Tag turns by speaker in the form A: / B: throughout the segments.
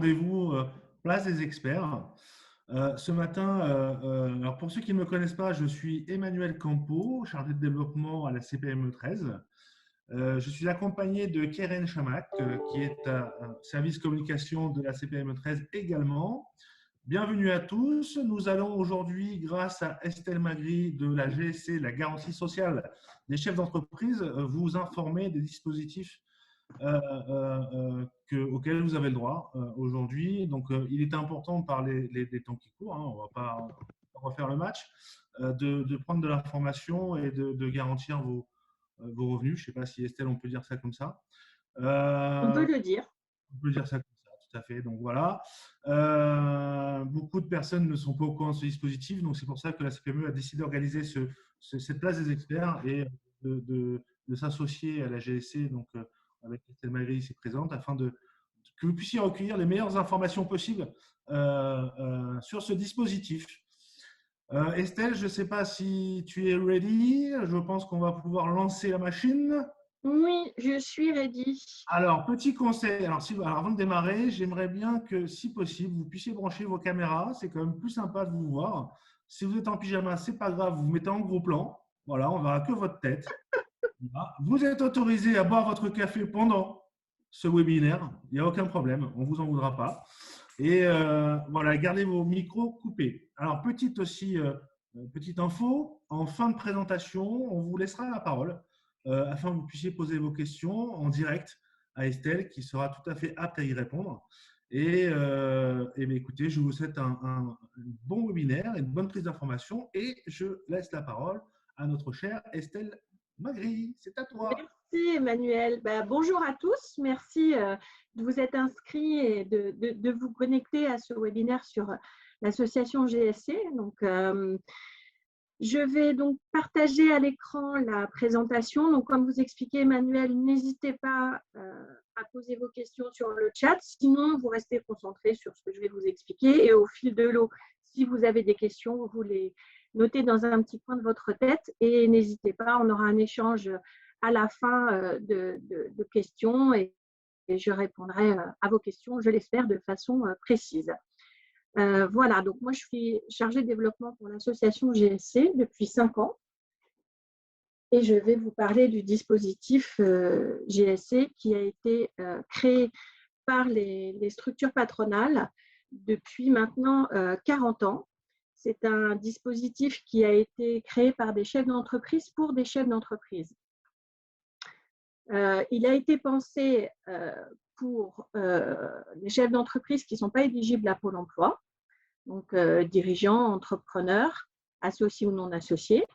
A: rendez-vous Place des experts. Ce matin, alors pour ceux qui ne me connaissent pas, je suis Emmanuel Campo, chargé de développement à la CPME 13. Je suis accompagné de Keren Chamak, qui est un service communication de la CPME 13 également. Bienvenue à tous. Nous allons aujourd'hui, grâce à Estelle Magri de la GSC, la garantie sociale des chefs d'entreprise, vous informer des dispositifs auxquels vous avez le droit aujourd'hui. Donc, il est important par les temps qui courent, hein, on ne va pas refaire le match, de prendre de l'information et de garantir vos revenus. Je ne sais pas si Estelle, on peut dire ça comme ça.
B: On peut le dire.
A: On peut dire ça comme ça, tout à fait. Donc voilà. Beaucoup de personnes ne sont pas au courant de ce dispositif, donc c'est pour ça que la CPME a décidé d'organiser cette place des experts et de s'associer à la GSC, donc avec Estelle Magri ici présente, afin que vous puissiez recueillir les meilleures informations possibles sur ce dispositif. Estelle, je ne sais pas si tu es ready. Je pense qu'on va pouvoir lancer la machine.
B: Oui, je suis ready.
A: Alors, petit conseil, alors, avant de démarrer, j'aimerais bien que, si possible, vous puissiez brancher vos caméras. C'est quand même plus sympa de vous voir. Si vous êtes en pyjama, ce n'est pas grave, vous vous mettez en gros plan. Voilà, on ne verra que votre tête. Voilà. Vous êtes autorisé à boire votre café pendant ce webinaire. Il n'y a aucun problème, on ne vous en voudra pas. Et voilà, gardez vos micros coupés. Alors, petite info, en fin de présentation, on vous laissera la parole afin que vous puissiez poser vos questions en direct à Estelle, qui sera tout à fait apte à y répondre. Et bien, écoutez, je vous souhaite un bon webinaire, une bonne prise d'information, et je laisse la parole à notre chère Estelle Magri. C'est à toi.
B: Merci Emmanuel. Bonjour à tous. Merci de vous être inscrits et de vous connecter à ce webinaire sur l'association GSC. Donc, je vais donc partager à l'écran la présentation. Donc, comme vous expliquez, Emmanuel, n'hésitez pas à poser vos questions sur le chat. Sinon, vous restez concentrés sur ce que je vais vous expliquer. Et au fil de l'eau, si vous avez des questions, vous les notez dans un petit coin de votre tête. Et n'hésitez pas, on aura un échange à la fin de questions et je répondrai à vos questions, je l'espère, de façon précise. Voilà, donc moi je suis chargée de développement pour l'association GSC depuis 5 ans et je vais vous parler du dispositif GSC qui a été créé par les structures patronales depuis maintenant 40 ans. C'est un dispositif qui a été créé par des chefs d'entreprise pour des chefs d'entreprise. Il a été pensé pour les chefs d'entreprise qui ne sont pas éligibles à Pôle emploi, donc dirigeants, entrepreneurs, associés ou non associés.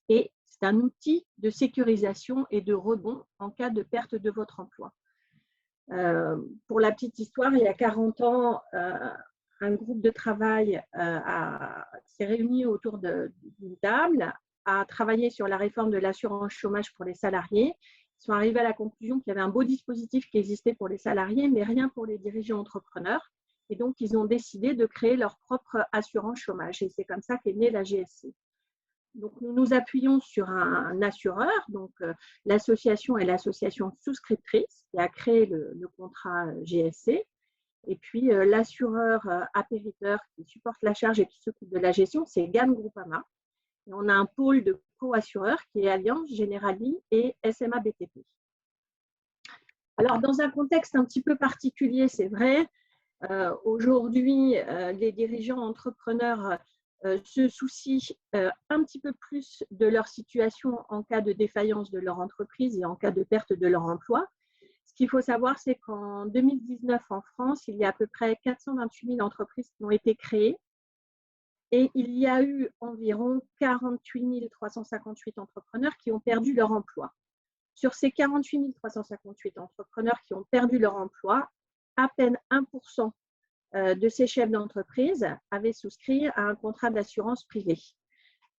B: Et c'est un outil de sécurisation et de rebond en cas de perte de votre emploi. Pour la petite histoire, il y a 40 ans, un groupe de travail s'est réuni autour d'une table, a travaillé sur la réforme de l'assurance chômage pour les salariés. Ils sont arrivés à la conclusion qu'il y avait un beau dispositif qui existait pour les salariés, mais rien pour les dirigeants entrepreneurs. Et donc, ils ont décidé de créer leur propre assurance chômage. Et c'est comme ça qu'est née la GSC. Donc, nous nous appuyons sur un assureur. Donc, l'association est l'association souscriptrice qui a créé le contrat GSC. Et puis, l'assureur appériteur qui supporte la charge et qui s'occupe de la gestion, c'est GAM Groupama. Et on a un pôle de co-assureurs qui est Allianz, Generali et SMA BTP. Alors, dans un contexte un petit peu particulier, c'est vrai, aujourd'hui, les dirigeants entrepreneurs se soucient un petit peu plus de leur situation en cas de défaillance de leur entreprise et en cas de perte de leur emploi. Ce qu'il faut savoir, c'est qu'en 2019, en France, il y a à peu près 428 000 entreprises qui ont été créées et il y a eu environ 48 358 entrepreneurs qui ont perdu leur emploi. Sur ces 48 358 entrepreneurs qui ont perdu leur emploi, à peine 1% de ces chefs d'entreprise avaient souscrit à un contrat d'assurance privée.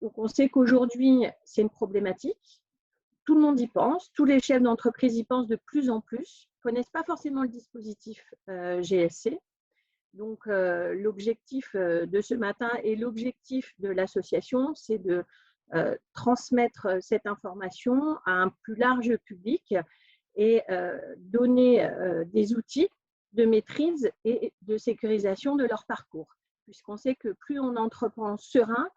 B: Donc, on sait qu'aujourd'hui, c'est une problématique. Tout le monde y pense. Tous les chefs d'entreprise y pensent de plus en plus. Ils ne connaissent pas forcément le dispositif GSC. Donc, l'objectif de ce matin et l'objectif de l'association, c'est de transmettre cette information à un plus large public et donner des outils de maîtrise et de sécurisation de leur parcours, puisqu'on sait que plus on entreprend serein,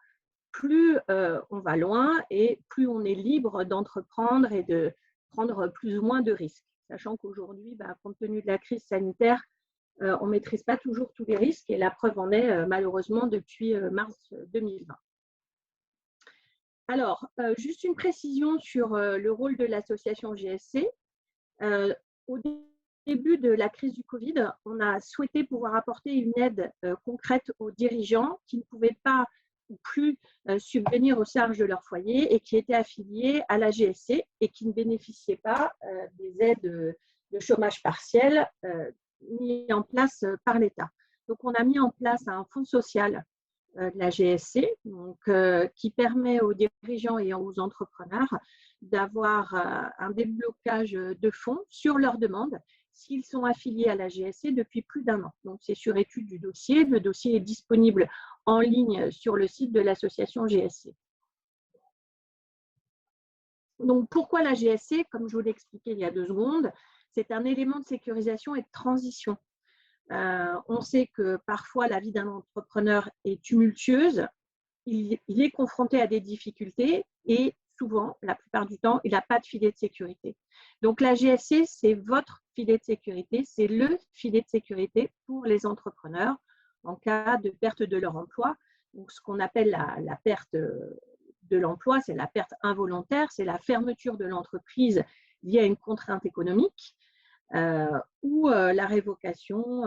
B: plus on va loin et plus on est libre d'entreprendre et de prendre plus ou moins de risques. Sachant qu'aujourd'hui, compte tenu de la crise sanitaire, on ne maîtrise pas toujours tous les risques et la preuve en est malheureusement depuis mars 2020. Alors, juste une précision sur le rôle de l'association GSC. Au début de la crise du Covid, on a souhaité pouvoir apporter une aide concrète aux dirigeants qui ne pouvaient pas ou plus subvenir aux charges de leur foyer et qui étaient affiliés à la GSC et qui ne bénéficiaient pas des aides de chômage partiel mis en place par l'État. Donc, on a mis en place un fonds social de la GSC donc, qui permet aux dirigeants et aux entrepreneurs d'avoir un déblocage de fonds sur leur demande s'ils sont affiliés à la GSC depuis plus d'1 an. Donc, c'est sur étude du dossier. Le dossier est disponible en ligne sur le site de l'association GSC. Donc, pourquoi la GSC? Comme je vous l'ai expliqué il y a 2 secondes, c'est un élément de sécurisation et de transition. On sait que parfois la vie d'un entrepreneur est tumultueuse, il est confronté à des difficultés et souvent, la plupart du temps, il n'a pas de filet de sécurité. Donc la GSC, c'est votre filet de sécurité, c'est le filet de sécurité pour les entrepreneurs en cas de perte de leur emploi. Donc ce qu'on appelle la perte de l'emploi, c'est la perte involontaire, c'est la fermeture de l'entreprise liée à une contrainte économique. Ou la révocation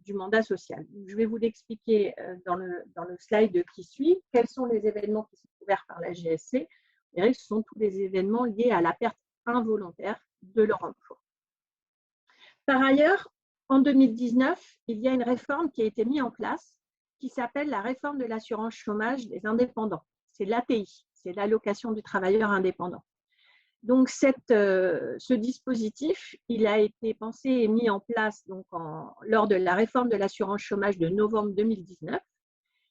B: du mandat social. Je vais vous l'expliquer dans le slide qui suit. Quels sont les événements qui sont couverts par la GSC? Vous verrez que ce sont tous les événements liés à la perte involontaire de leur emploi. Par ailleurs, en 2019, il y a une réforme qui a été mise en place qui s'appelle la réforme de l'assurance chômage des indépendants. C'est l'ATI, c'est l'allocation du travailleur indépendant. Donc, ce dispositif, il a été pensé et mis en place donc, lors de la réforme de l'assurance chômage de novembre 2019.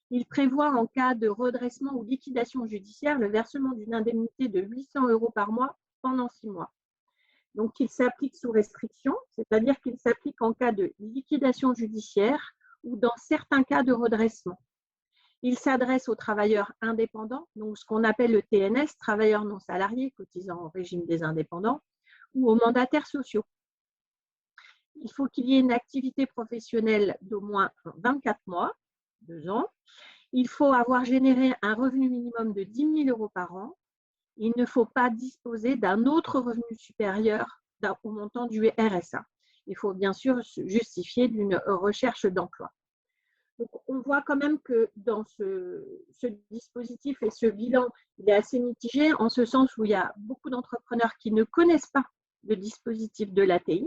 B: Il prévoit en cas de redressement ou liquidation judiciaire le versement d'une indemnité de 800 € par mois pendant 6 mois. Donc, il s'applique sous restriction, c'est-à-dire qu'il s'applique en cas de liquidation judiciaire ou dans certains cas de redressement. Il s'adresse aux travailleurs indépendants, donc ce qu'on appelle le TNS, travailleurs non salariés cotisant au régime des indépendants, ou aux mandataires sociaux. Il faut qu'il y ait une activité professionnelle d'au moins 24 mois, 2 ans. Il faut avoir généré un revenu minimum de 10 000 € par an. Il ne faut pas disposer d'un autre revenu supérieur au montant du RSA. Il faut bien sûr justifier d'une recherche d'emploi. Donc, on voit quand même que dans ce dispositif et ce bilan, il est assez mitigé en ce sens où il y a beaucoup d'entrepreneurs qui ne connaissent pas le dispositif de l'ATI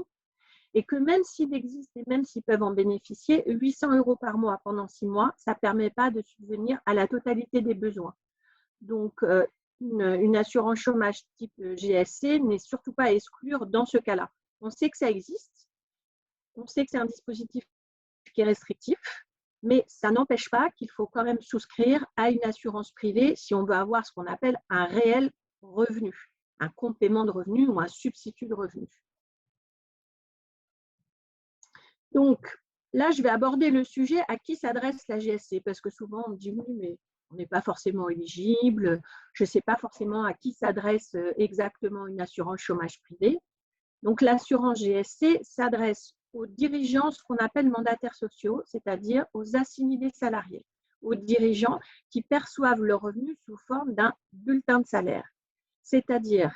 B: et que même s'il existe et même s'ils peuvent en bénéficier, 800 € par mois pendant 6 mois, ça ne permet pas de subvenir à la totalité des besoins. Donc, une assurance chômage type GSC n'est surtout pas à exclure dans ce cas-là. On sait que ça existe, on sait que c'est un dispositif qui est restrictif, mais ça n'empêche pas qu'il faut quand même souscrire à une assurance privée si on veut avoir ce qu'on appelle un réel revenu, un complément de revenu ou un substitut de revenu. Donc, là, je vais aborder le sujet à qui s'adresse la GSC, parce que souvent, on me dit oui, mais on n'est pas forcément éligible, je ne sais pas forcément à qui s'adresse exactement une assurance chômage privée. Donc, l'assurance GSC s'adresse aux dirigeants, ce qu'on appelle mandataires sociaux, c'est-à-dire aux assimilés salariés, aux dirigeants qui perçoivent leurs revenus sous forme d'un bulletin de salaire, c'est-à-dire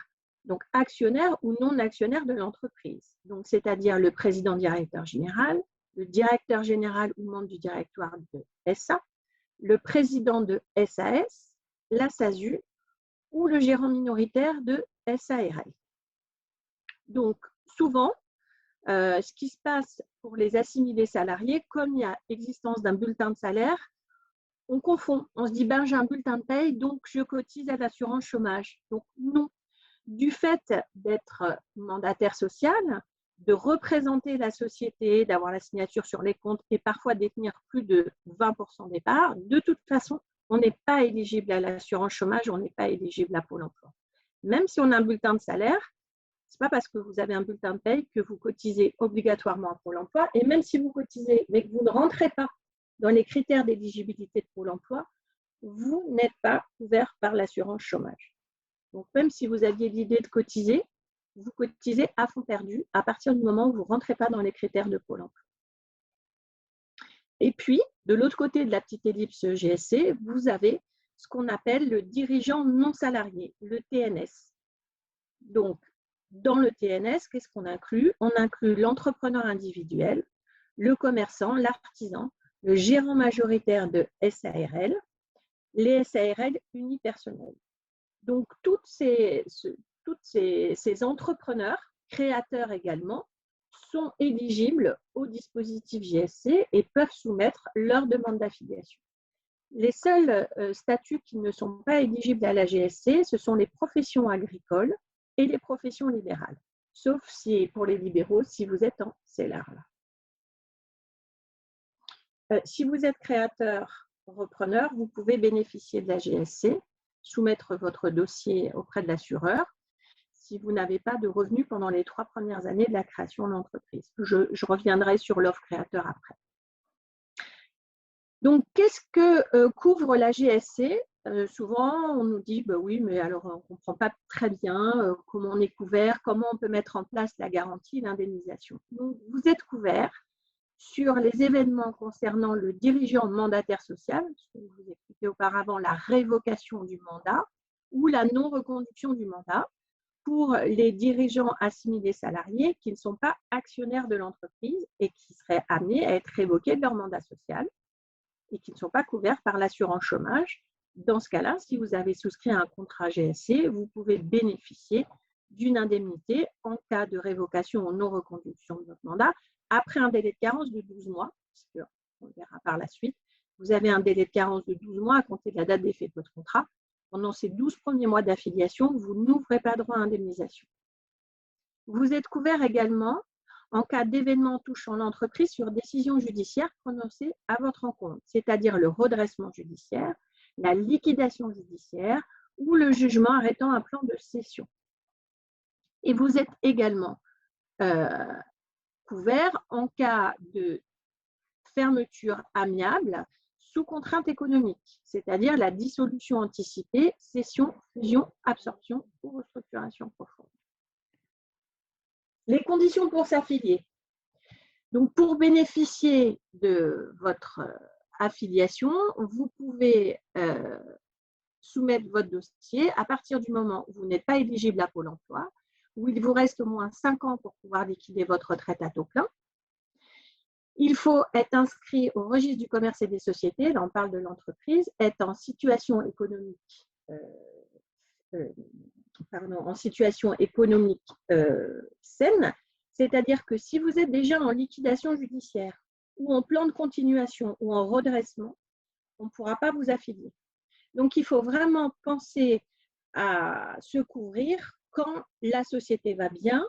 B: donc actionnaires ou non actionnaires de l'entreprise. Donc, c'est-à-dire le président directeur général, le directeur général ou membre du directoire de SA, le président de SAS, la SASU ou le gérant minoritaire de SARL. Donc, souvent, ce qui se passe pour les assimilés salariés, comme il y a existence d'un bulletin de salaire, on confond. On se dit, ben, j'ai un bulletin de paye, donc je cotise à l'assurance chômage. Donc, non. Du fait d'être mandataire social, de représenter la société, d'avoir la signature sur les comptes et parfois détenir plus de 20% des parts, de toute façon, on n'est pas éligible à l'assurance chômage, on n'est pas éligible à Pôle emploi. Même si on a un bulletin de salaire, Ce n'est pas parce que vous avez un bulletin de paye que vous cotisez obligatoirement à Pôle emploi. Et même si vous cotisez, mais que vous ne rentrez pas dans les critères d'éligibilité de Pôle emploi, vous n'êtes pas couvert par l'assurance chômage. Donc, même si vous aviez l'idée de cotiser, vous cotisez à fond perdu à partir du moment où vous ne rentrez pas dans les critères de Pôle emploi. Et puis, de l'autre côté de la petite ellipse GSC, vous avez ce qu'on appelle le dirigeant non salarié, le TNS. Donc, dans le TNS, qu'est-ce qu'on inclut? On inclut l'entrepreneur individuel, le commerçant, l'artisan, le gérant majoritaire de SARL, les SARL unipersonnels. Donc, tous ces entrepreneurs, créateurs également, sont éligibles au dispositif GSC et peuvent soumettre leur demande d'affiliation. Les seuls statuts qui ne sont pas éligibles à la GSC, ce sont les professions agricoles et les professions libérales, sauf si pour les libéraux, si vous êtes en CELAR. Si vous êtes créateur, repreneur, vous pouvez bénéficier de la GSC, soumettre votre dossier auprès de l'assureur si vous n'avez pas de revenus pendant les 3 premières années de la création de l'entreprise. Je reviendrai sur l'offre créateur après. Donc, qu'est-ce que couvre la GSC? Souvent, on nous dit, bah oui, mais alors on ne comprend pas très bien comment on est couvert, comment on peut mettre en place la garantie, l'indemnisation. Donc, vous êtes couvert sur les événements concernant le dirigeant mandataire social, ce que je vous expliquais auparavant, la révocation du mandat ou la non-reconduction du mandat pour les dirigeants assimilés salariés qui ne sont pas actionnaires de l'entreprise et qui seraient amenés à être révoqués de leur mandat social et qui ne sont pas couverts par l'assurance chômage. Dans ce cas-là, si vous avez souscrit un contrat GSC, vous pouvez bénéficier d'une indemnité en cas de révocation ou non-reconduction de votre mandat après un délai de carence de 12 mois, parce qu'on verra par la suite. Vous avez un délai de carence de 12 mois à compter de la date d'effet de votre contrat. Pendant ces 12 premiers mois d'affiliation, vous n'ouvrez pas droit à indemnisation. Vous êtes couvert également en cas d'événement touchant l'entreprise sur décision judiciaire prononcée à votre encontre, c'est-à-dire le redressement judiciaire, la liquidation judiciaire ou le jugement arrêtant un plan de cession. Et vous êtes également couvert en cas de fermeture amiable sous contrainte économique, c'est-à-dire la dissolution anticipée, cession, fusion, absorption ou restructuration profonde. Les conditions pour s'affilier. Donc, pour bénéficier de votre affiliation, vous pouvez soumettre votre dossier à partir du moment où vous n'êtes pas éligible à Pôle emploi, où il vous reste au moins 5 ans pour pouvoir liquider votre retraite à taux plein. Il faut être inscrit au registre du commerce et des sociétés, là on parle de l'entreprise, être en situation économique, saine, c'est-à-dire que si vous êtes déjà en liquidation judiciaire ou en plan de continuation ou en redressement, on ne pourra pas vous affilier. Donc, il faut vraiment penser à se couvrir quand la société va bien,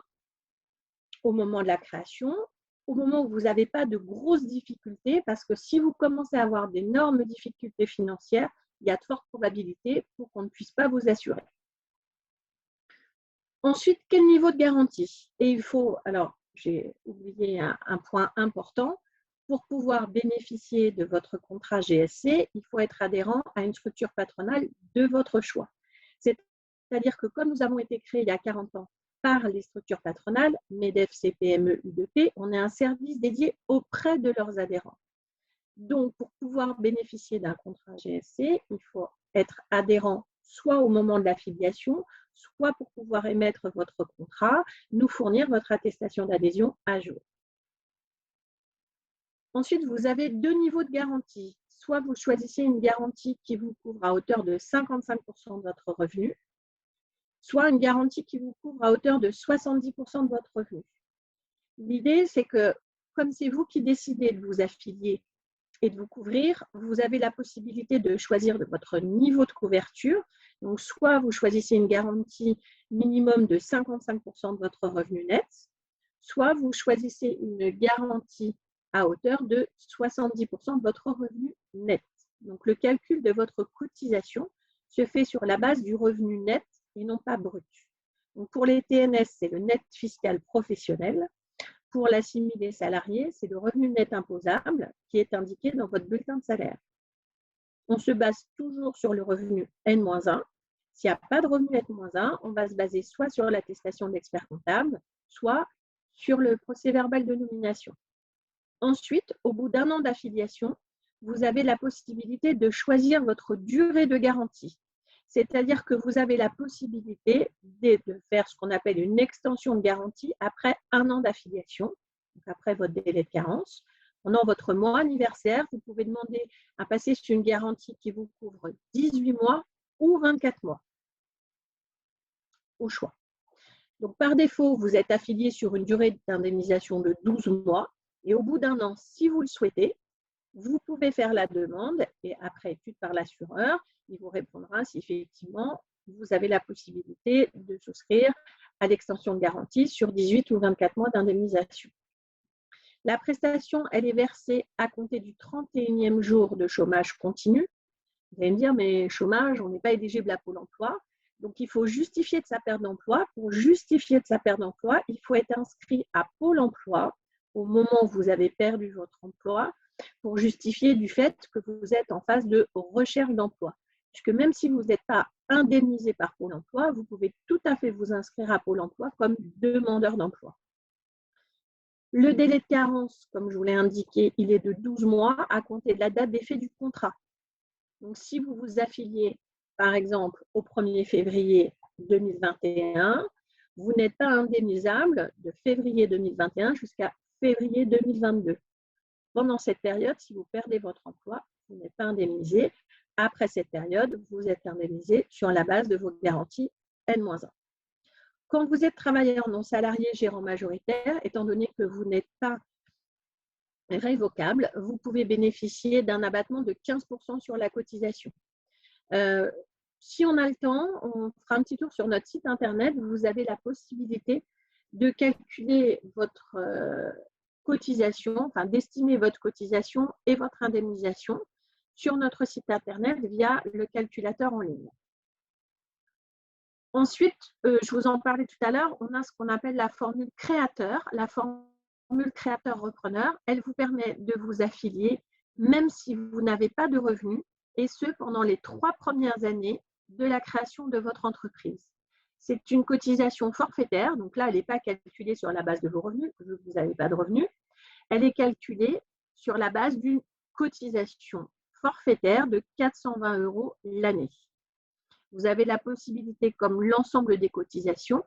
B: au moment de la création, au moment où vous n'avez pas de grosses difficultés, parce que si vous commencez à avoir d'énormes difficultés financières, il y a de fortes probabilités pour qu'on ne puisse pas vous assurer. Ensuite, quel niveau de garantie? Et il faut, alors j'ai oublié un point important, pour pouvoir bénéficier de votre contrat GSC, il faut être adhérent à une structure patronale de votre choix. C'est-à-dire que comme nous avons été créés il y a 40 ans par les structures patronales, MEDEF, CPME, UDP, on est un service dédié auprès de leurs adhérents. Donc, pour pouvoir bénéficier d'un contrat GSC, il faut être adhérent soit au moment de l'affiliation, soit pour pouvoir émettre votre contrat, nous fournir votre attestation d'adhésion à jour. Ensuite, vous avez 2 niveaux de garantie. Soit vous choisissez une garantie qui vous couvre à hauteur de 55% de votre revenu, soit une garantie qui vous couvre à hauteur de 70% de votre revenu. L'idée, c'est que comme c'est vous qui décidez de vous affilier et de vous couvrir, vous avez la possibilité de choisir de votre niveau de couverture. Donc, soit vous choisissez une garantie minimum de 55% de votre revenu net, soit vous choisissez une garantie à hauteur de 70% de votre revenu net. Donc, le calcul de votre cotisation se fait sur la base du revenu net et non pas brut. Donc, pour les TNS, c'est le net fiscal professionnel. Pour la CIMI des salariés, c'est le revenu net imposable qui est indiqué dans votre bulletin de salaire. On se base toujours sur le revenu N-1. S'il n'y a pas de revenu N-1, on va se baser soit sur l'attestation d'expert comptable, soit sur le procès-verbal de nomination. Ensuite, au bout d'un an d'affiliation, vous avez la possibilité de choisir votre durée de garantie. C'est-à-dire que vous avez la possibilité de faire ce qu'on appelle une extension de garantie après un an d'affiliation, après votre délai de carence. Pendant votre mois anniversaire, vous pouvez demander à passer sur une garantie qui vous couvre 18 mois ou 24 mois, au choix. Donc, par défaut, vous êtes affilié sur une durée d'indemnisation de 12 mois et au bout d'un an, si vous le souhaitez, vous pouvez faire la demande et après étude par l'assureur, il vous répondra si effectivement vous avez la possibilité de souscrire à l'extension de garantie sur 18 ou 24 mois d'indemnisation. La prestation, elle est versée à compter du 31e jour de chômage continu. Vous allez me dire, mais chômage, on n'est pas éligible à Pôle emploi. Donc, il faut justifier de sa perte d'emploi. Pour justifier de sa perte d'emploi, il faut être inscrit à Pôle emploi au moment où vous avez perdu votre emploi pour justifier du fait que vous êtes en phase de recherche d'emploi. Puisque même si vous n'êtes pas indemnisé par Pôle emploi, vous pouvez tout à fait vous inscrire à Pôle emploi comme demandeur d'emploi. Le délai de carence, comme je vous l'ai indiqué, il est de 12 mois à compter de la date d'effet du contrat. Donc, si vous vous affiliez, par exemple, au 1er février 2021, vous n'êtes pas indemnisable de février 2021 jusqu'à février 2022. Pendant cette période, si vous perdez votre emploi, vous n'êtes pas indemnisé. Après cette période, vous êtes indemnisé sur la base de vos garanties N-1. Quand vous êtes travailleur non salarié gérant majoritaire, étant donné que vous n'êtes pas révocable, vous pouvez bénéficier d'un abattement de 15% sur la cotisation. Si on a le temps, on fera un petit tour sur notre site internet. Vous avez la possibilité de calculer votre cotisation, enfin d'estimer votre cotisation et votre indemnisation sur notre site internet via le calculateur en ligne. Ensuite, je vous en parlais tout à l'heure, on a ce qu'on appelle la formule créateur. La formule créateur-repreneur, elle vous permet de vous affilier même si vous n'avez pas de revenus, et ce pendant les 3 premières années de la création de votre entreprise. C'est une cotisation forfaitaire, donc là, elle n'est pas calculée sur la base de vos revenus, vu que vous n'avez pas de revenus. Elle est calculée sur la base d'une cotisation forfaitaire de 420 € l'année. Vous avez la possibilité, comme l'ensemble des cotisations,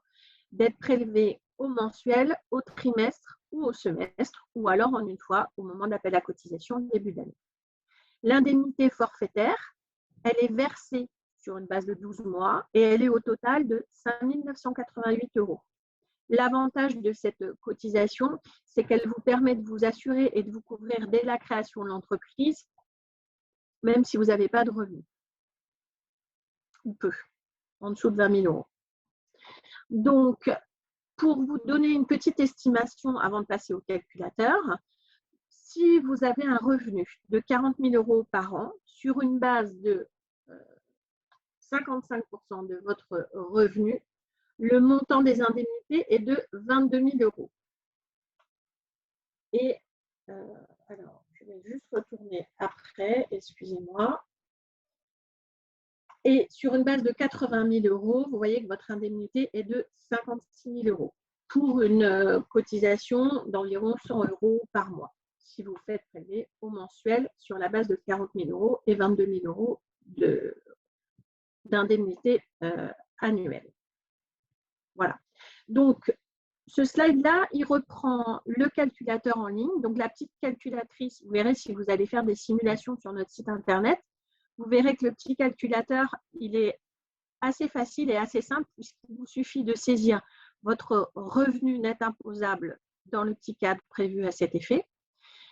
B: d'être prélevé au mensuel, au trimestre ou au semestre, ou alors en une fois au moment d'appel à cotisation début d'année. L'indemnité forfaitaire, elle est versée sur une base de 12 mois et elle est au total de 5 988 €. L'avantage de cette cotisation, c'est qu'elle vous permet de vous assurer et de vous couvrir dès la création de l'entreprise, même si vous n'avez pas de revenus. Ou peu, en dessous de 20 000 €. Donc, pour vous donner une petite estimation avant de passer au calculateur, si vous avez un revenu de 40 000 € par an sur une base de 55% de votre revenu, le montant des indemnités est de 22 000 €. Et alors, je vais juste retourner après, excusez-moi. Et sur une base de 80 000 €, vous voyez que votre indemnité est de 56 000 € pour une cotisation d'environ 100 € par mois, si vous faites prélever au mensuel sur la base de 40 000 € et 22 000 € d'indemnité annuelle. Voilà. Donc, ce slide-là, il reprend le calculateur en ligne. Donc, la petite calculatrice, vous verrez si vous allez faire des simulations sur notre site internet, vous verrez que le petit calculateur, il est assez facile et assez simple puisqu'il vous suffit de saisir votre revenu net imposable dans le petit cadre prévu à cet effet.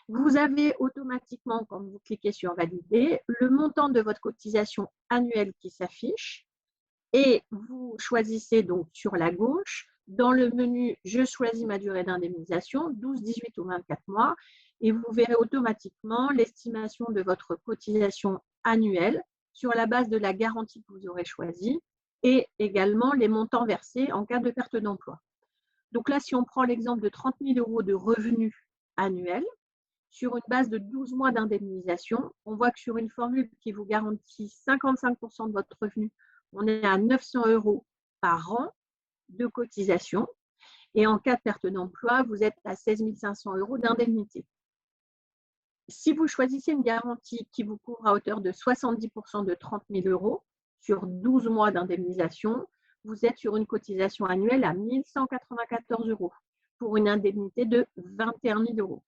B: Vous avez automatiquement, quand vous cliquez sur Valider, le montant de votre cotisation annuelle qui s'affiche et vous choisissez donc sur la gauche, dans le menu « Je choisis ma durée d'indemnisation », 12, 18 ou 24 mois, et vous verrez automatiquement l'estimation de votre cotisation annuelle sur la base de la garantie que vous aurez choisie et également les montants versés en cas de perte d'emploi. Donc là, si on prend l'exemple de 30 000 € de revenus annuels, sur une base de 12 mois d'indemnisation, on voit que sur une formule qui vous garantit 55% de votre revenu, on est à 900 € par an de cotisation. Et en cas de perte d'emploi, vous êtes à 16 500 € d'indemnité. Si vous choisissez une garantie qui vous couvre à hauteur de 70% de 30 000 € sur 12 mois d'indemnisation, vous êtes sur une cotisation annuelle à 1 194 € pour une indemnité de 21 000 €.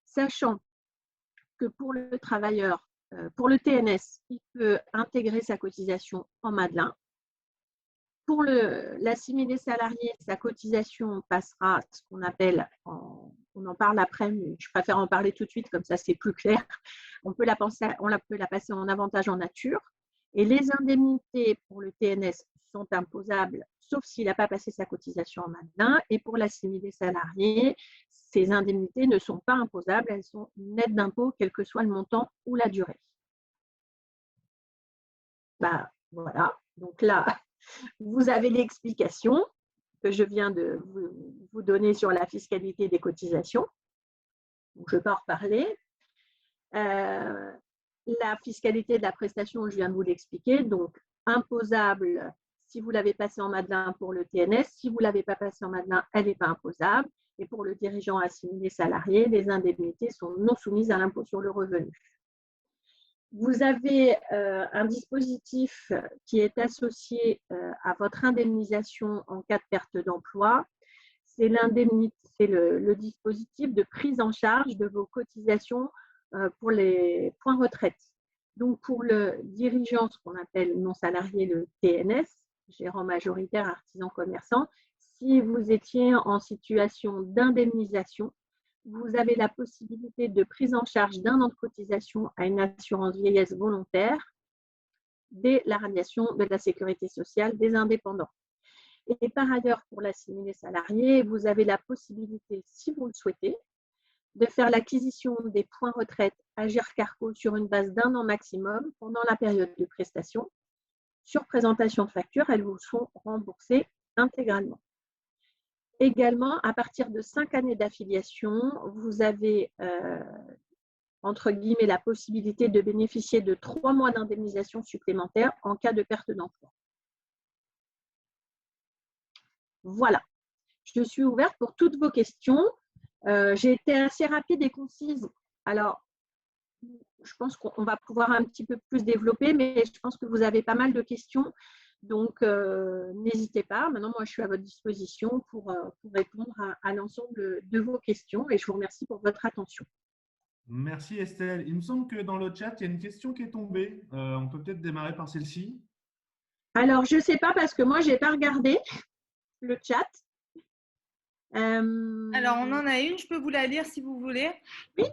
B: Sachant que pour le travailleur, pour le TNS, il peut intégrer sa cotisation en Madelin. Pour l'assimilé salarié, sa cotisation passera ce qu'on appelle, on en parle après, mais je préfère en parler tout de suite, comme ça c'est plus clair. On peut la passer en avantage en nature. Et les indemnités pour le TNS sont imposables, sauf s'il n'a pas passé sa cotisation en Madelin. Et pour l'assimilé salarié, ces indemnités ne sont pas imposables, elles sont nettes d'impôt, quel que soit le montant ou la durée. Ben, voilà, donc là, vous avez l'explication que je viens de vous donner sur la fiscalité des cotisations. Donc, je ne vais pas en reparler. La fiscalité de la prestation, je viens de vous l'expliquer. Donc, imposable si vous l'avez passé en Madelin pour le TNS. Si vous ne l'avez pas passé en Madelin, elle n'est pas imposable. Et pour le dirigeant assimilé salarié, les indemnités sont non soumises à l'impôt sur le revenu. Vous avez un dispositif qui est associé à votre indemnisation en cas de perte d'emploi. C'est le dispositif de prise en charge de vos cotisations pour les points retraite. Donc, pour le dirigeant, ce qu'on appelle non salarié, le TNS, gérant majoritaire, artisan commerçant, si vous étiez en situation d'indemnisation, vous avez la possibilité de prise en charge d'un an de cotisation à une assurance vieillesse volontaire dès la radiation de la sécurité sociale des indépendants. Et par ailleurs, pour l'assimilé salarié, vous avez la possibilité, si vous le souhaitez, de faire l'acquisition des points retraite Agirc Arrco sur une base d'1 an maximum pendant la période de prestation. Sur présentation de facture, elles vous sont remboursées intégralement. Également, à partir de 5 années d'affiliation, vous avez, entre guillemets, la possibilité de bénéficier de 3 mois d'indemnisation supplémentaire en cas de perte d'emploi. Voilà, je suis ouverte pour toutes vos questions. J'ai été assez rapide et concise. Alors, je pense qu'on va pouvoir un petit peu plus développer, mais je pense que vous avez pas mal de questions. Donc, n'hésitez pas. Maintenant, moi, je suis à votre disposition pour répondre à l'ensemble de vos questions et je vous remercie pour votre attention.
A: Merci Estelle. Il me semble que dans le chat, il y a une question qui est tombée. On peut peut-être démarrer par celle-ci.
B: Alors, je ne sais pas parce que moi, je n'ai pas regardé le chat.
C: Alors, on en a une, je peux vous la lire si vous voulez.
B: Oui.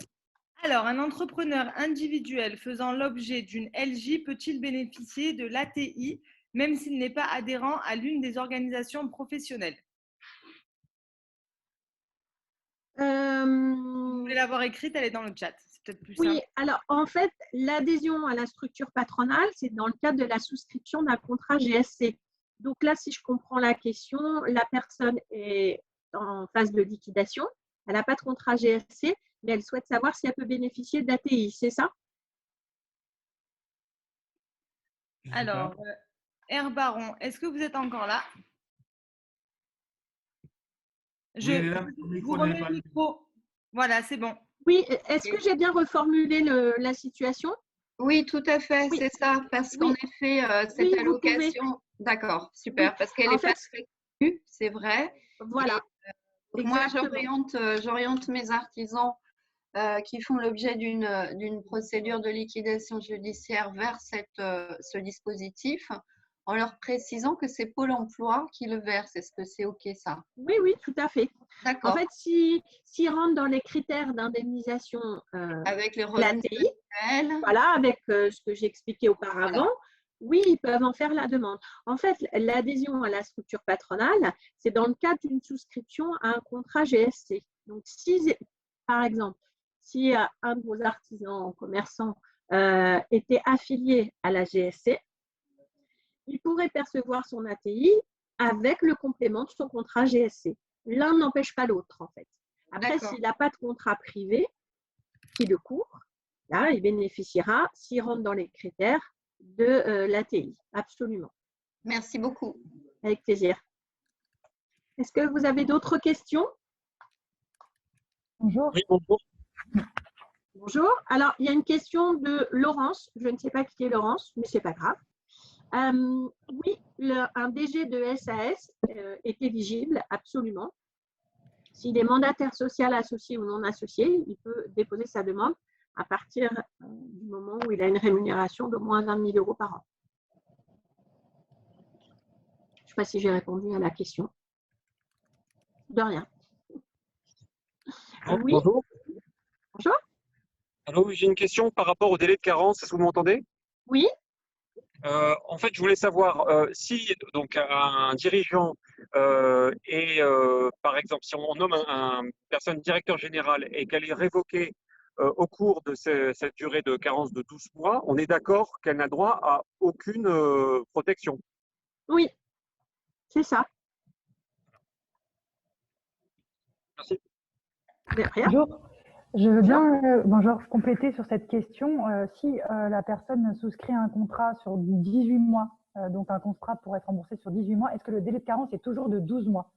C: Alors, un entrepreneur individuel faisant l'objet d'une LJ peut-il bénéficier de l'ATI, même s'il n'est pas adhérent à l'une des organisations professionnelles? Vous voulez l'avoir écrite, elle est dans le chat. C'est peut-être plus simple.
B: Oui, alors en fait, l'adhésion à la structure patronale, c'est dans le cadre de la souscription d'un contrat GSC. Donc là, si je comprends la question, la personne est en phase de liquidation, elle n'a pas de contrat GSC, mais elle souhaite savoir si elle peut bénéficier d'ATI, c'est ça?
C: Alors, R. Baron, est-ce que vous êtes encore là?
A: Oui, elle est là, mais
C: vous remets le micro. Voilà, c'est bon.
B: Oui, est-ce que j'ai bien reformulé la situation?
D: Oui, tout à fait,
B: oui.
D: C'est ça, parce qu'en effet, cette allocation… D'accord, super, parce qu'elle n'est pas très connue, c'est vrai.
B: Voilà.
D: Et, moi, j'oriente mes artisans qui font l'objet d'une procédure de liquidation judiciaire vers ce dispositif, en leur précisant que c'est Pôle emploi qui le verse. Est-ce que c'est OK ça?
B: Oui, oui, tout à fait.
D: D'accord.
B: En fait, s'ils rentrent dans les critères d'indemnisation
D: avec les revenus
B: l'ATI, voilà, avec ce que j'ai expliqué auparavant, voilà. Oui, ils peuvent en faire la demande. En fait, l'adhésion à la structure patronale, c'est dans le cadre d'une souscription à un contrat GSC. Donc, si, par exemple, si un de vos artisans commerçants était affilié à la GSC, il pourrait percevoir son ATI avec le complément de son contrat GSC. L'un n'empêche pas l'autre, en fait. Après, s'il n'a pas de contrat privé qui le couvre, là, il bénéficiera, s'il rentre dans les critères, de l'ATI. Absolument.
D: Merci beaucoup.
B: Avec plaisir. Est-ce que vous avez d'autres questions?
E: Bonjour.
F: Oui, bonjour.
B: Bonjour. Alors, il y a une question de Laurence. Je ne sais pas qui est Laurence, mais ce n'est pas grave. Oui, un DG de SAS est éligible, absolument. S'il est mandataire social associé ou non associé, il peut déposer sa demande à partir du moment où il a une rémunération d'au moins 20 000 € par an. Je ne sais pas si j'ai répondu à la question. De rien. Oui.
F: Bonjour.
B: Bonjour.
F: Allô, j'ai une question par rapport au délai de carence. Est-ce que vous m'entendez?
B: Oui.
F: En fait, je voulais savoir si donc un dirigeant est, par exemple, si on nomme une personne directeur général et qu'elle est révoquée au cours de cette durée de carence de 12 mois, on est d'accord qu'elle n'a droit à aucune protection.
B: Oui, c'est ça.
F: Merci.
B: De rien.
E: Bonjour. Je veux bien compléter sur cette question. Si la personne souscrit un contrat sur 18 mois, donc un contrat pour être remboursé sur 18 mois, est-ce que le délai de carence est toujours de 12 mois?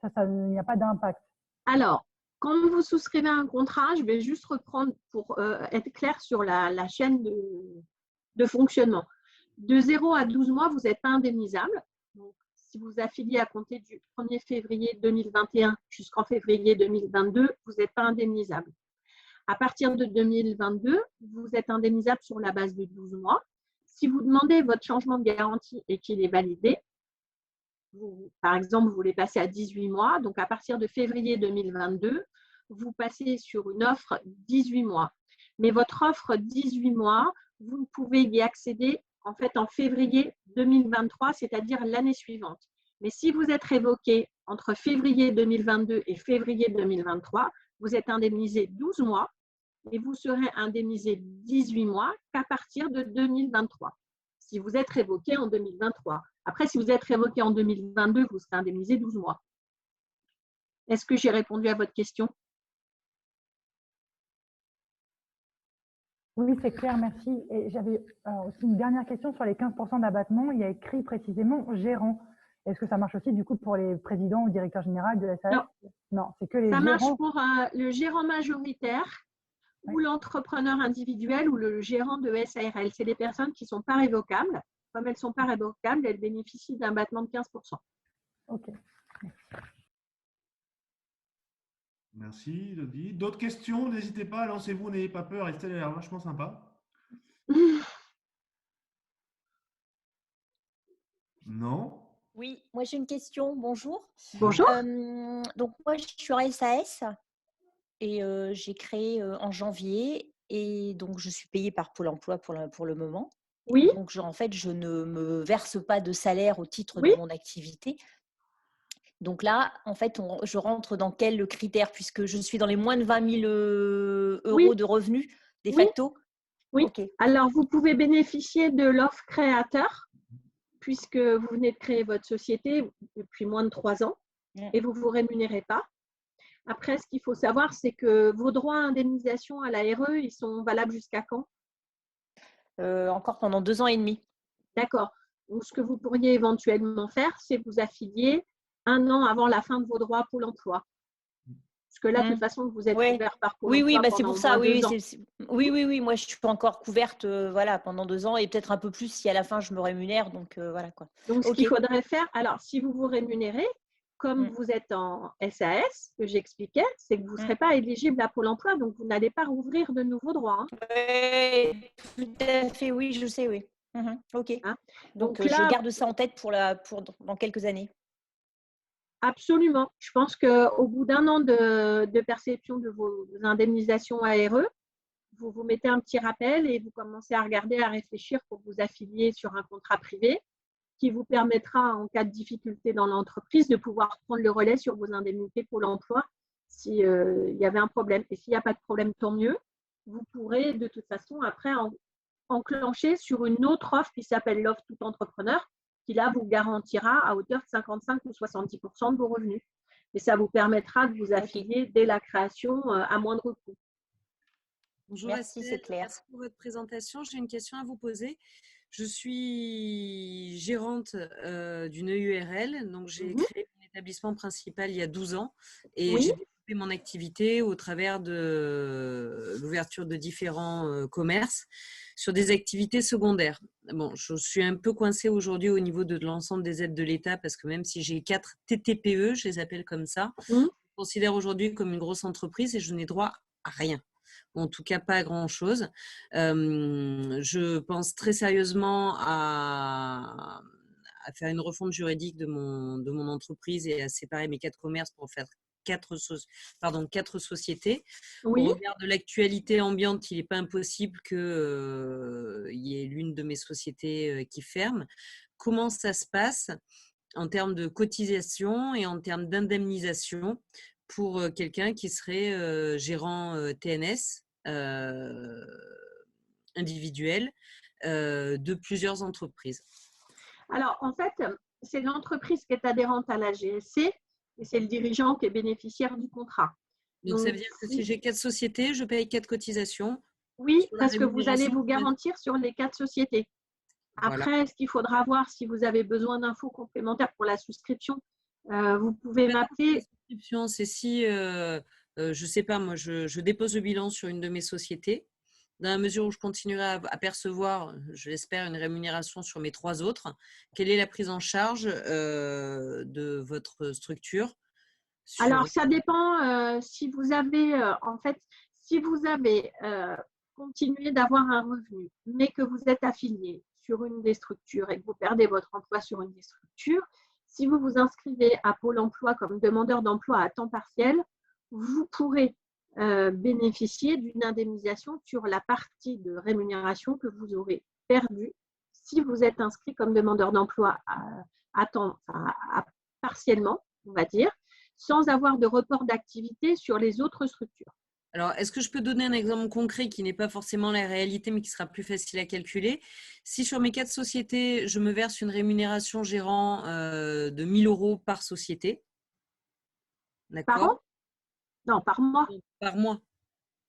E: Ça, il n'y a pas d'impact.
B: Alors, quand vous souscrivez un contrat, je vais juste reprendre pour être clair sur la chaîne de fonctionnement. De 0 à 12 mois, vous n'êtes pas indemnisable. Donc, si vous affiliez à compter du 1er février 2021 jusqu'en février 2022, vous n'êtes pas indemnisable. À partir de 2022, vous êtes indemnisable sur la base de 12 mois. Si vous demandez votre changement de garantie et qu'il est validé, par exemple, vous voulez passer à 18 mois, donc à partir de février 2022, vous passez sur une offre 18 mois. Mais votre offre 18 mois, vous ne pouvez y accéder en fait en février 2023, c'est-à-dire l'année suivante. Mais si vous êtes révoqué entre février 2022 et février 2023, vous êtes indemnisé 12 mois et vous serez indemnisé 18 mois qu'à partir de 2023, si vous êtes révoqué en 2023. Après, si vous êtes révoqué en 2022, vous serez indemnisé 12 mois. Est-ce que j'ai répondu à votre question?
E: Oui, c'est clair, merci. Et j'avais aussi une dernière question sur les 15% d'abattement. Il y a écrit précisément gérant. Est-ce que ça marche aussi du coup pour les présidents ou directeurs généraux de la SAS?
B: Non.
E: Non, c'est que les
B: ça
E: gérants.
B: Ça marche pour le gérant majoritaire ou l'entrepreneur individuel ou le gérant de SARL. C'est des personnes qui ne sont pas révocables. Comme elles ne sont pas révocables, elles bénéficient d'un abattement de 15%.
E: Ok.
A: Merci, Elodie. D'autres questions? N'hésitez pas, lancez-vous, n'ayez pas peur. Estelle a l'air vachement sympa. Non?
G: Oui, moi j'ai une question. Bonjour.
B: Bonjour.
G: Donc moi je suis en SAS et j'ai créé en janvier et donc je suis payée par Pôle emploi pour le moment.
B: Oui.
G: Donc en fait je ne me verse pas de salaire au titre
B: Oui.
G: de mon activité. Donc là, en fait, je rentre dans quel critère puisque je suis dans les moins de 20 000 euros de revenus de facto?
B: Oui.
G: Okay.
B: Alors, vous pouvez bénéficier de l'offre créateur puisque vous venez de créer votre société depuis moins de 3 ans et vous ne vous rémunérez pas. Après, ce qu'il faut savoir, c'est que vos droits à indemnisation à la RE, ils sont valables jusqu'à quand?
G: Encore pendant 2 ans et demi.
B: D'accord. Donc, ce que vous pourriez éventuellement faire, c'est vous affilier 1 an avant la fin de vos droits à Pôle emploi. Parce que là, de toute façon, vous êtes couvert par Pôle emploi.
G: Oui, bah c'est pour ça. Oui,
B: oui,
G: moi, je suis encore couverte voilà, pendant 2 ans et peut-être un peu plus si à la fin, je me rémunère. Donc, voilà quoi.
B: Donc, ce qu'il faudrait faire, alors, si vous vous rémunérez, comme vous êtes en SAS, que j'expliquais, c'est que vous ne serez pas éligible à Pôle emploi, donc vous n'allez pas rouvrir de nouveaux droits.
G: Oui, tout à fait, oui, je sais, oui. Ok.
B: Hein?
G: Donc là, je garde ça en tête pour dans quelques années.
B: Absolument. Je pense qu'au bout d'1 an de perception de vos indemnisations ARE, vous vous mettez un petit rappel et vous commencez à regarder, à réfléchir pour vous affilier sur un contrat privé qui vous permettra, en cas de difficulté dans l'entreprise, de pouvoir prendre le relais sur vos indemnités Pôle emploi s'il y avait un problème. Et s'il n'y a pas de problème, tant mieux. Vous pourrez de toute façon après enclencher sur une autre offre qui s'appelle l'offre tout entrepreneur, qui là vous garantira à hauteur de 55 ou 70% de vos revenus. Et ça vous permettra de vous affilier dès la création à moindre coût.
H: Bonjour,
G: Merci, c'est clair.
H: Merci pour votre présentation. J'ai une question à vous poser. Je suis gérante d'une EURL, donc j'ai créé mon établissement principal il y a 12 ans et j'ai développé mon activité au travers de l'ouverture de différents commerces sur des activités secondaires. Bon, je suis un peu coincée aujourd'hui au niveau de l'ensemble des aides de l'État parce que même si j'ai 4 TTPE, je les appelle comme ça, je me considère aujourd'hui comme une grosse entreprise et je n'ai droit à rien. En tout cas, pas grand-chose. Je pense très sérieusement à faire une refonte juridique de mon entreprise et à séparer mes 4 commerces pour faire 4 sociétés.
B: Oui.
H: Au regard de l'actualité ambiante, il n'est pas impossible qu'il y ait l'une de mes sociétés qui ferme. Comment ça se passe en termes de cotisation et en termes d'indemnisation pour quelqu'un qui serait gérant TNS individuel de plusieurs entreprises?
B: Alors, en fait, c'est l'entreprise qui est adhérente à la GSC et c'est le dirigeant qui est bénéficiaire du contrat.
H: Donc, ça veut dire que si j'ai 4 sociétés, je paye 4 cotisations?
B: Oui, parce que vous allez vous garantir sur les 4 sociétés. Après, voilà. Ce qu'il faudra voir, si vous avez besoin d'infos complémentaires pour la souscription, vous pouvez m'appeler.
H: La souscription, c'est si, je ne sais pas, moi, je dépose le bilan sur une de mes sociétés. Dans la mesure où je continuerai à percevoir, je l'espère, une rémunération sur mes 3 autres, quelle est la prise en charge de votre structure?
B: Alors, ça dépend si vous avez, continué d'avoir un revenu, mais que vous êtes affilié sur une des structures et que vous perdez votre emploi sur une des structures, si vous vous inscrivez à Pôle emploi comme demandeur d'emploi à temps partiel, vous pourrez bénéficier d'une indemnisation sur la partie de rémunération que vous aurez perdue si vous êtes inscrit comme demandeur d'emploi partiellement, on va dire, sans avoir de report d'activité sur les autres structures.
H: Alors, est-ce que je peux donner un exemple concret qui n'est pas forcément la réalité, mais qui sera plus facile à calculer? Si sur mes 4 sociétés, je me verse une rémunération gérant de 1 000 € par société, d'accord?
B: Par an? Non, par mois.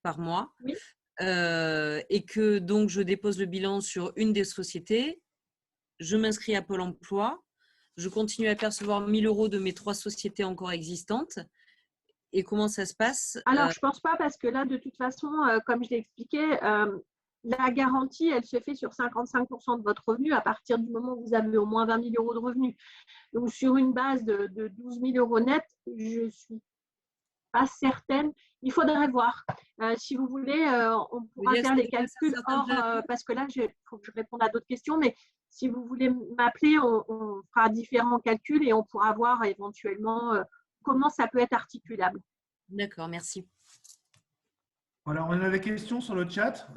H: Par mois.
B: Oui.
H: Et que donc je dépose le bilan sur une des sociétés, je m'inscris à Pôle emploi, je continue à percevoir 1 000 € de mes 3 sociétés encore existantes. Et comment ça se passe?
B: Alors, je ne pense pas parce que là, de toute façon, comme je l'ai expliqué, la garantie, elle se fait sur 55% de votre revenu à partir du moment où vous avez au moins 20 000 € de revenus. Donc, sur une base de 12 000 € net, je ne suis pas certaine. Il faudrait voir. Si vous voulez, on pourra faire les calculs hors, parce que là, il faut que je réponde à d'autres questions, mais si vous voulez m'appeler, on fera différents calculs et on pourra voir éventuellement comment ça peut être articulable.
H: D'accord, merci.
A: Voilà, on a des questions sur le chat.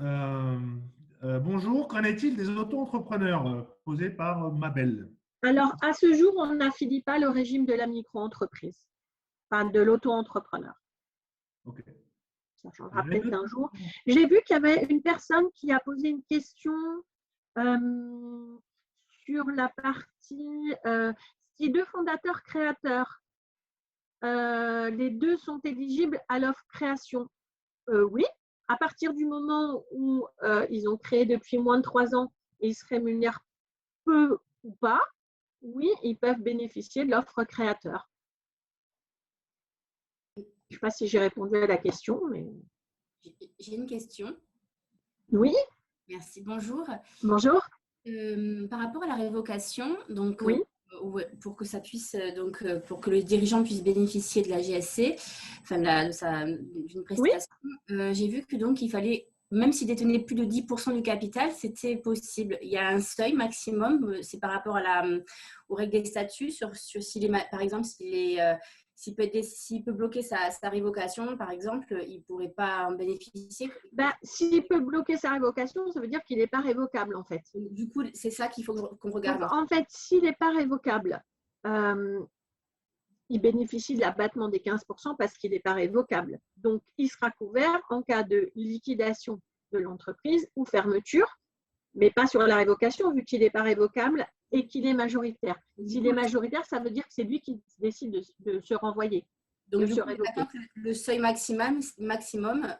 A: Bonjour, qu'en est-il des auto-entrepreneurs posés par Mabel?
B: Alors, à ce jour, on n'affilie pas le régime de la micro-entreprise, enfin de l'auto-entrepreneur.
A: Ok.
B: Ça changera peut-être un jour. J'ai vu qu'il y avait une personne qui a posé une question sur la partie si 2 fondateurs créateurs, les 2 sont éligibles à l'offre création. Oui, à partir du moment où ils ont créé depuis moins de 3 ans et ils se rémunèrent peu ou pas, oui, ils peuvent bénéficier de l'offre créateur. Je ne sais pas si j'ai répondu à la question, mais…
I: J'ai une question.
B: Oui.
I: Merci, bonjour.
B: Bonjour.
I: Par rapport à la révocation, donc,
B: oui.
I: Pour que ça puisse, pour que le dirigeant puisse bénéficier de la GSC, enfin d'une prestation, oui. J'ai vu que donc il fallait, même s'il détenait plus de 10% du capital, c'était possible. Il y a un seuil maximum, c'est par rapport aux règles des statuts, sur s'il est, par exemple, s'il peut bloquer sa révocation, par exemple, il ne pourrait pas en bénéficier.
B: S'il peut bloquer sa révocation, ça veut dire qu'il n'est pas révocable, en fait.
I: Du coup, c'est ça qu'il faut qu'on regarde.
B: Donc, en fait, s'il n'est pas révocable, il bénéficie de l'abattement des 15% parce qu'il n'est pas révocable. Donc, il sera couvert en cas de liquidation de l'entreprise ou fermeture, mais pas sur la révocation, vu qu'il n'est pas révocable et qu'il est majoritaire. S'il est majoritaire, ça veut dire que c'est lui qui décide de se renvoyer.
I: Donc, du coup, le seuil maximum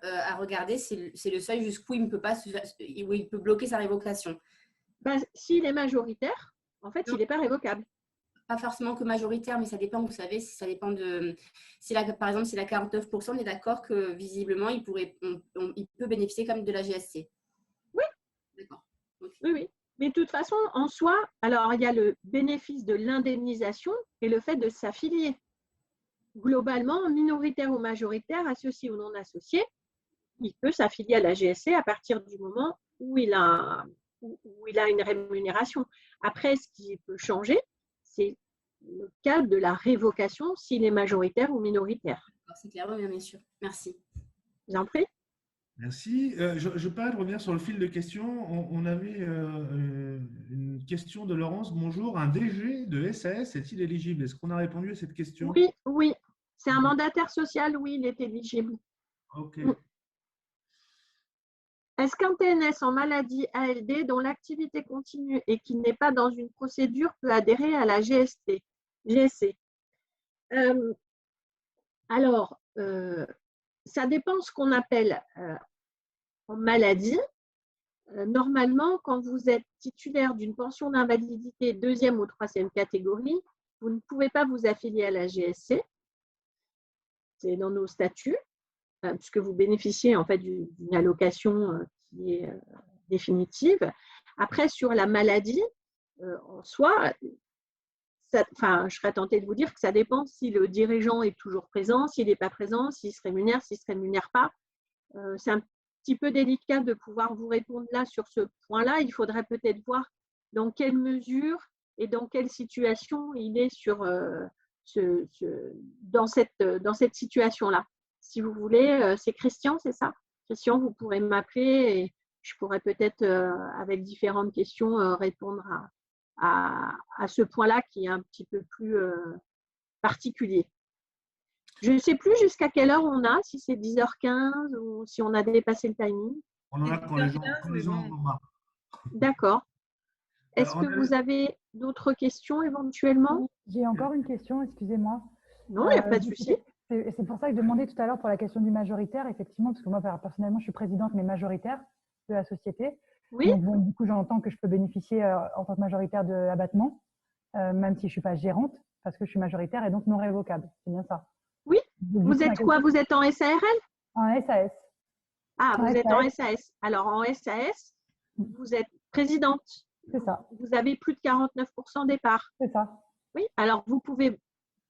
I: à regarder, c'est le seuil jusqu'où il peut bloquer sa révocation.
B: Ben, s'il est majoritaire, en fait, il n'est pas révocable.
I: Pas forcément que majoritaire, mais ça dépend, vous savez, ça dépend de… par exemple, s'il a 49%, on est d'accord que visiblement, il peut bénéficier comme de la GSC.
B: Oui.
I: D'accord. Okay.
B: Oui, oui. Mais de toute façon, en soi, alors il y a le bénéfice de l'indemnisation et le fait de s'affilier. Globalement, minoritaire ou majoritaire, associé ou non associé, il peut s'affilier à la GSC à partir du moment où il a une rémunération. Après, ce qui peut changer, c'est le cas de la révocation s'il est majoritaire ou minoritaire.
I: C'est clair, oui, bien sûr. Merci.
B: Je vous en prie.
A: Merci. Je peux revenir sur le fil de questions. On avait une question de Laurence. Bonjour, un DG de SAS est-il éligible? Est-ce qu'on a répondu à cette question?
B: Oui, oui. C'est un mandataire social, oui, il est éligible.
A: Ok.
B: Est-ce qu'un TNS en maladie ALD dont l'activité continue et qui n'est pas dans une procédure peut adhérer à la GSC? Alors, ça dépend ce qu'on appelle en maladie. Normalement, quand vous êtes titulaire d'une pension d'invalidité 2e ou 3e catégorie, vous ne pouvez pas vous affilier à la GSC. C'est dans nos statuts, puisque vous bénéficiez en fait d'une allocation qui est définitive. Après, sur la maladie, en soi, je serais tentée de vous dire que ça dépend si le dirigeant est toujours présent, s'il n'est pas présent, s'il se rémunère, s'il ne se rémunère pas. C'est un petit peu délicat de pouvoir vous répondre là sur ce point-là. Il faudrait peut-être voir dans quelle mesure et dans quelle situation il est dans cette situation-là. Si vous voulez, c'est Christian, c'est ça? Christian, vous pourrez m'appeler et je pourrais peut-être, avec différentes questions, répondre à ce point-là qui est un petit peu plus particulier. Je ne sais plus jusqu'à quelle heure on a, si c'est 10h15 ou si on a dépassé le timing.
A: On en a quand les gens en ont marre.
B: D'accord. Est-ce que vous avez d'autres questions éventuellement?
E: J'ai encore une question, excusez-moi.
B: Non, il n'y a pas de souci.
E: C'est pour ça que je demandais tout à l'heure pour la question du majoritaire, effectivement, parce que moi, personnellement, je suis présidente, mais majoritaire de la société.
B: Oui.
E: Donc, bon, du coup, j'entends que je peux bénéficier en tant que majoritaire de l'abattement, même si je ne suis pas gérante, parce que je suis majoritaire et donc non révocable. C'est bien ça?
B: Oui. Vous êtes quoi? Vous êtes en SARL?
E: En SAS.
B: Ah, vous êtes en SAS. Alors, en SAS, vous êtes présidente.
E: C'est ça.
B: Vous avez plus de 49% des parts.
E: C'est ça.
B: Oui. Alors, vous pouvez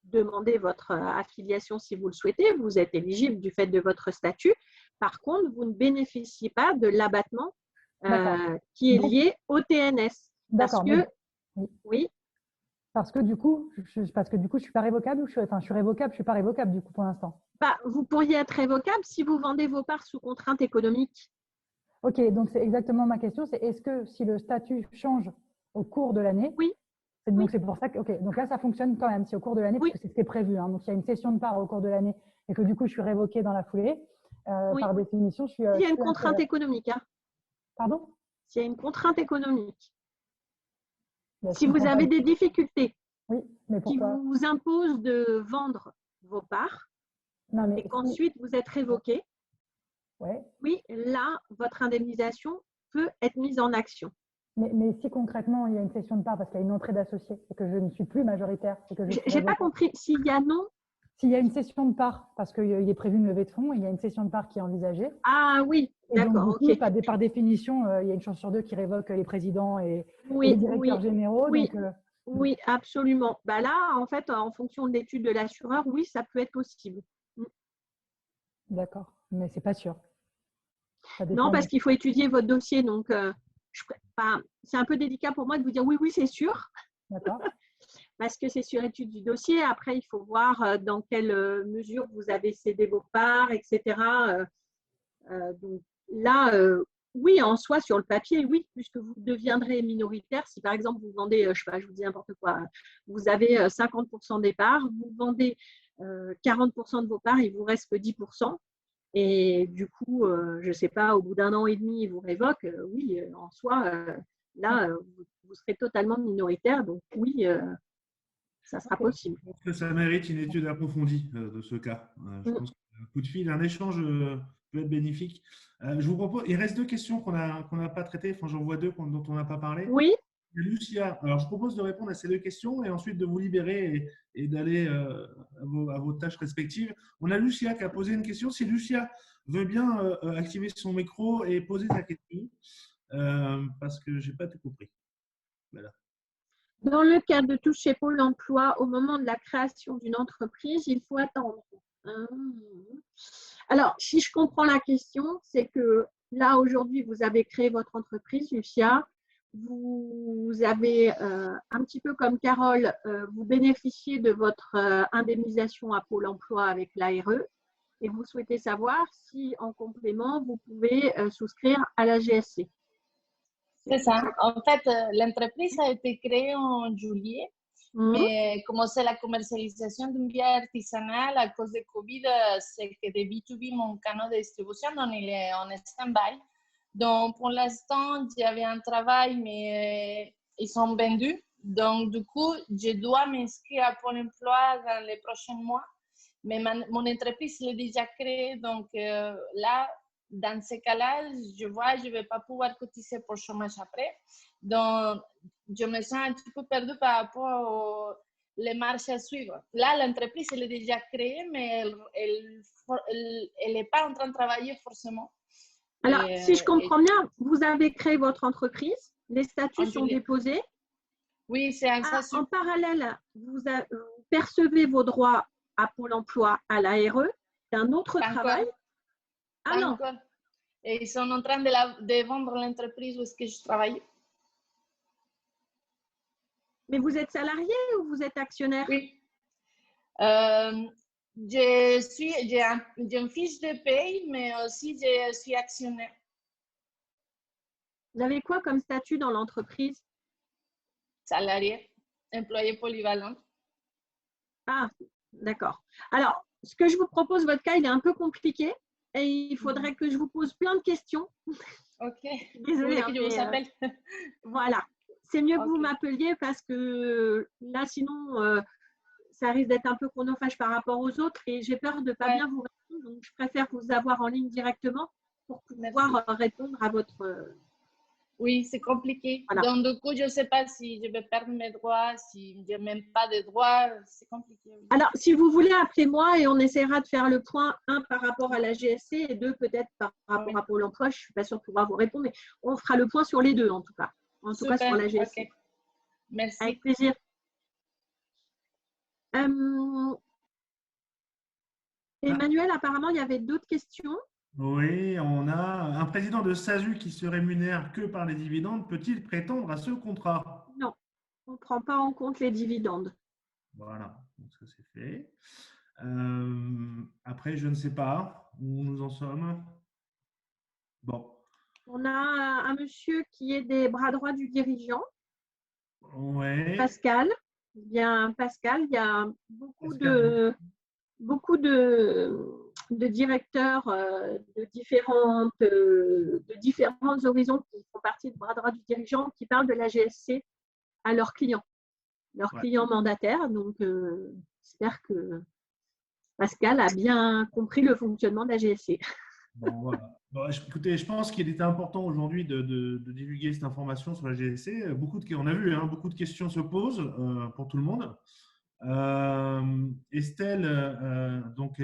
B: demander votre affiliation si vous le souhaitez. Vous êtes éligible du fait de votre statut. Par contre, vous ne bénéficiez pas de l'abattement qui est lié au TNS.
E: D'accord.
B: Oui.
E: Parce que du coup, je ne suis pas révocable ou je suis révocable, je ne suis pas révocable du coup pour l'instant.
B: Vous pourriez être révocable si vous vendez vos parts sous contrainte économique.
E: Ok, donc c'est exactement ma question. C'est est-ce que si le statut change au cours de l'année?
B: Oui.
E: Donc c'est pour ça que, ok, donc là ça fonctionne quand même si au cours de l'année, parce que c'est ce qui est prévu. Hein, donc il y a une cession de parts au cours de l'année et que du coup je suis révoquée dans la foulée. Par définition, je suis.
B: Il y a une contrainte économique. Hein.
E: Pardon?
B: S'il y a une contrainte économique. Si vous avez des difficultés qui vous imposent de vendre vos parts et qu'ensuite vous êtes révoqué, oui, là, votre indemnisation peut être mise en action.
E: Mais si concrètement, il y a une cession de parts parce qu'il y a une entrée d'associé et que je ne suis plus majoritaire.
B: Je n'ai pas compris. S'il y a non?
E: S'il y a une cession de parts parce qu'il est prévu une levée de fonds, il y a une cession de parts qui est envisagée.
B: Ah oui, d'accord.
E: Okay. Par définition, il y a une chance sur deux qui révoquent les présidents et les directeurs généraux.
B: Oui,
E: donc,
B: oui, absolument. Là, en fait, en fonction de l'étude de l'assureur, oui, ça peut être possible.
E: D'accord, mais ce n'est pas sûr.
B: Non, parce qu'il faut étudier votre dossier. Donc, c'est un peu délicat pour moi de vous dire oui, c'est sûr.
E: D'accord.
B: Parce que c'est sur étude du dossier. Après, il faut voir dans quelle mesure vous avez cédé vos parts, etc. Donc là, oui, en soi, sur le papier, oui, puisque vous deviendrez minoritaire. Si par exemple, vous vendez, je ne sais pas, je vous dis n'importe quoi, vous avez 50% des parts, vous vendez 40% de vos parts, il vous reste que 10%. Et du coup, je ne sais pas, au bout d'un an et demi, ils vous révoquent. Oui, en soi, Là, vous serez totalement minoritaire, donc oui, ça sera possible.
A: Je pense que ça mérite une étude approfondie de ce cas. Je pense qu'un coup de fil, un échange peut être bénéfique. Je vous propose, il reste deux questions qu'on n'a pas traitées. Enfin, j'en vois deux dont on n'a pas parlé.
B: Oui.
A: Lucia, alors je propose de répondre à ces deux questions et ensuite de vous libérer et d'aller à vos tâches respectives. On a Lucia qui a posé une question. Si Lucia veut bien activer son micro et poser sa question, parce que je n'ai pas tout compris. Voilà.
B: Dans le cas de toucher Pôle emploi, au moment de la création d'une entreprise, il faut attendre. Alors, si je comprends la question, c'est que là, aujourd'hui, vous avez créé votre entreprise, Lucia. Vous avez, un petit peu comme Carole, vous bénéficiez de votre indemnisation à Pôle emploi avec l'ARE et vous souhaitez savoir si, en complément, vous pouvez souscrire à la GSC.
J: C'est ça. En fait, l'entreprise a été créée en juillet, mais comme c'est la commercialisation d'une bière artisanale à cause de Covid, c'est que de B2B, mon canal de distribution, donc il est en stand-by. Donc, pour l'instant, j'avais un travail, mais ils sont vendus. Donc, du coup, je dois m'inscrire à Pôle emploi dans les prochains mois. Mais mon entreprise est déjà créée. Donc, là, dans ce cas-là, je vois, je ne vais pas pouvoir cotiser pour le chômage après. Donc, je me sens un petit peu perdue par rapport aux marches à suivre. Là, l'entreprise, elle est déjà créée, mais elle n'est pas en train de travailler forcément.
B: Alors, si je comprends bien, vous avez créé votre entreprise, les statuts sont déposés.
J: Oui, c'est un statut.
B: En parallèle, vous percevez vos droits à Pôle emploi, à l'ARE, d'un autre travail.
J: Ah non. Encore. Et ils sont en train de vendre l'entreprise où est-ce que je travaille.
B: Mais vous êtes salarié ou vous êtes actionnaire?
J: Oui. J'ai une fiche de paye, mais aussi je suis actionnaire.
B: Vous avez quoi comme statut dans l'entreprise?
J: Salarié, employé polyvalent.
B: Ah, d'accord. Alors, ce que je vous propose, votre cas, il est un peu compliqué et il faudrait que je vous pose plein de questions.
J: Ok.
B: Désolée.
J: Que je vous appelle.
B: Voilà. C'est mieux que vous m'appeliez parce que là, sinon, ça risque d'être un peu chronophage par rapport aux autres et j'ai peur de ne pas bien vous répondre. Donc, je préfère vous avoir en ligne directement pour pouvoir répondre à votre…
J: Oui, c'est compliqué.
B: Voilà.
J: Donc, du coup, je ne sais pas si je vais perdre mes droits, si je n'ai même pas de droits. C'est compliqué.
B: Alors, si vous voulez, appelez-moi et on essaiera de faire le point, un, par rapport à la GSC et deux, peut-être par rapport à Pôle emploi. Je ne suis pas sûre de pouvoir vous répondre, mais on fera le point sur les deux, en tout cas. En tout cas, sur la GSC.
J: Okay. Merci.
B: Avec plaisir. Emmanuel, apparemment, il y avait d'autres questions.
A: Oui, on a un président de SASU qui se rémunère que par les dividendes. Peut-il prétendre à ce contrat?
B: Non, on ne prend pas en compte les dividendes.
A: Voilà, donc ça c'est fait. Après, je ne sais pas où nous en sommes. Bon.
B: On a un monsieur qui est des bras droits du dirigeant.
A: Ouais.
B: Pascal. Bien, Pascal, il y a beaucoup de directeurs de différents horizons qui font partie de bras droit du dirigeant qui parlent de la GSC à leurs clients, clients mandataires. Donc, j'espère que Pascal a bien compris le fonctionnement de la GSC.
A: Bon, voilà. Bon, écoutez, je pense qu'il était important aujourd'hui de divulguer cette information sur la GSC. On a vu, hein, beaucoup de questions se posent pour tout le monde. Estelle, donc,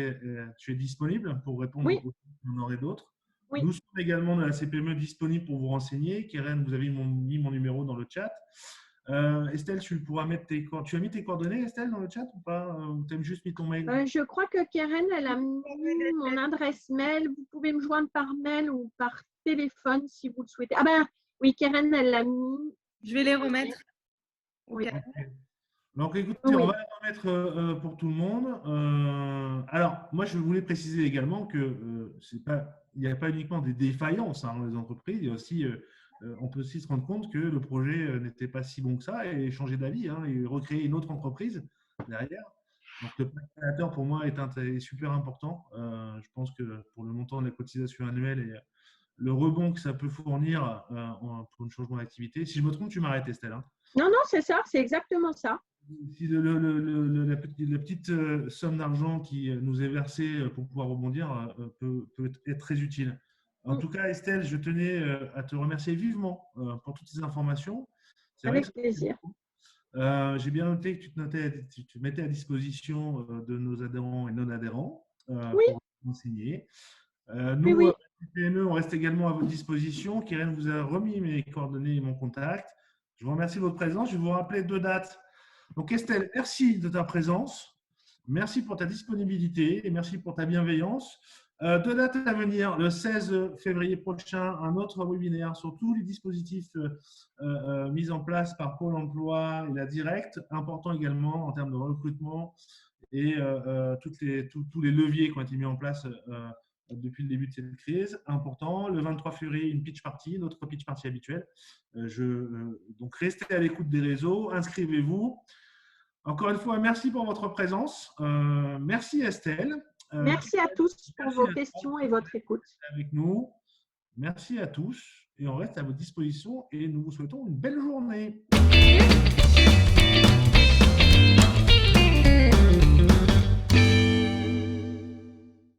A: tu es disponible pour répondre aux questions, on en aurait d'autres. Oui. Nous sommes également dans la CPME disponibles pour vous renseigner. Keren, vous avez mis mon numéro dans le chat. Estelle, tu pourras mettre tu as mis tes coordonnées, Estelle, dans le chat ou pas? Ou tu as juste mis ton mail?
B: Je crois que Keren, elle a mis mon adresse mail. Vous pouvez me joindre par mail ou par téléphone si vous le souhaitez. Ah ben oui, Keren, elle l'a mis.
C: Je vais les remettre.
B: Oui.
A: Okay. Donc, écoutez, on va les remettre pour tout le monde. Alors, moi, je voulais préciser également que il n'y a pas uniquement des défaillances dans les entreprises, il y a aussi… on peut aussi se rendre compte que le projet n'était pas si bon que ça et changer d'avis et recréer une autre entreprise derrière. Donc, le plan créateur, pour moi, est super important. Je pense que pour le montant de la cotisation annuelle le rebond que ça peut fournir pour un changement d'activité. Si je me trompe, tu m'arrêtes, Estelle. Hein.
B: Non, non, c'est ça, c'est exactement ça.
A: Si la petite somme d'argent qui nous est versée pour pouvoir rebondir peut être très utile. En tout cas, Estelle, je tenais à te remercier vivement pour toutes ces informations.
B: Avec plaisir.
A: J'ai bien noté que tu te mettais à disposition de nos adhérents et non-adhérents pour enseigner. Nous, PME, on reste également à votre disposition. Keren vous a remis mes coordonnées et mon contact. Je vous remercie de votre présence. Je vais vous rappeler 2 dates. Donc Estelle, merci de ta présence. Merci pour ta disponibilité et merci pour ta bienveillance. 2 dates à venir. Le 16 février prochain, un autre webinaire sur tous les dispositifs mis en place par Pôle emploi et la Directe. Important également en termes de recrutement et tous les leviers qui ont été mis en place depuis le début de cette crise. Important. Le 23 février, une pitch party, notre pitch party habituelle. Donc, restez à l'écoute des réseaux. Inscrivez-vous. Encore une fois, merci pour votre présence. Merci Estelle.
B: Merci à tous pour vos questions et votre écoute.
A: Avec nous. Merci à tous. Et on reste à votre disposition et nous vous souhaitons une belle journée.